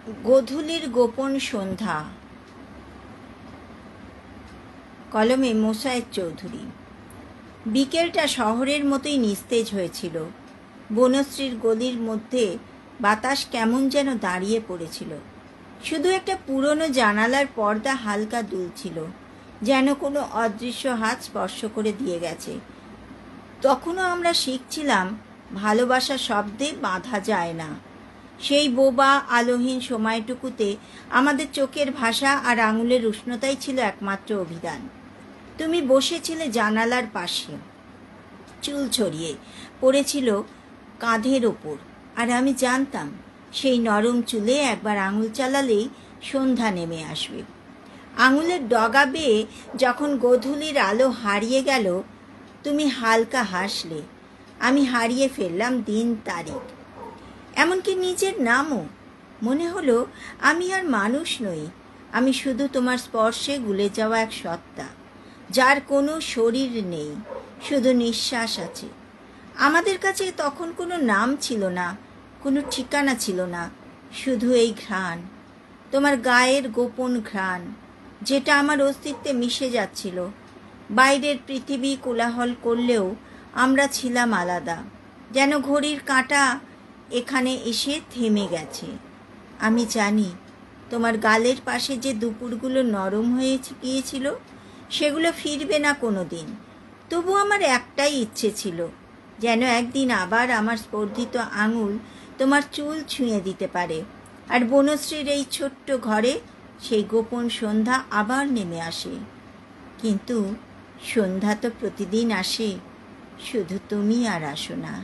গোধূলির গোপন সন্ধ্যা। কলমে মোসায়েত চৌধুরী। বিকেলটা শহরের মতোই নিস্তেজ হয়েছিল। বনশ্রীর গলির মধ্যে বাতাস কেমন যেন দাঁড়িয়ে পড়েছিল। শুধু একটা পুরনো জানালার পর্দা হালকা দুলছিল, যেন কোনো অদৃশ্য হাত স্পর্শ করে দিয়ে গেছে। তখনও আমরা শিখছিলাম ভালোবাসা শব্দে বাঁধা যায় না। সেই বোবা আলোহীন সময়টুকুতে আমাদের চোখের ভাষা আর আঙুলের উষ্ণতাই ছিল একমাত্র অভিধান। তুমি বসেছিলে জানালার পাশে, চুল ছড়িয়ে পড়েছিল কাঁধের ওপর, আর আমি জানতাম সেই নরম চুলে একবার আঙুল চালালেই সন্ধ্যা নেমে আসবে। আঙুলের ডগা বেয়ে যখন গোধূলির আলো হারিয়ে গেল, তুমি হালকা হাসলে। আমি হারিয়ে ফেললাম দিন তারিখ, এমনকি নিজের নামও। মনে হলো আমি আর মানুষ নই, আমি শুধু তোমার স্পর্শে গুলে যাওয়া এক সত্তা, যার কোনো শরীর নেই, শুধু নিঃশ্বাস আছে। আমাদের কাছে তখন কোনো নাম ছিল না, কোনো ঠিকানা ছিল না, শুধু এই ঘ্রাণ, তোমার গায়ের গোপন ঘ্রাণ, যেটা আমার অস্তিত্বে মিশে যাচ্ছিল। বাইরের পৃথিবী কোলাহল করলেও আমরা ছিলাম আলাদা, যেন ঘড়ির কাঁটা এখানে এসে থেমে গেছে। আমি জানি তোমার গালের পাশে যে দুপুরগুলো নরম হয়ে গিয়েছিল, সেগুলো ফিরবে না কোনো দিন। তবু আমার একটাই ইচ্ছে ছিল, যেন একদিন আবার আমার স্পর্ধিত আঙুল তোমার চুল ছুঁয়ে দিতে পারে, আর বনশ্রীর এই ছোট্ট ঘরে সেই গোপন সন্ধ্যা আবার নেমে আসে। কিন্তু সন্ধ্যা তো প্রতিদিন আসে, শুধু তুমি আর আসো না।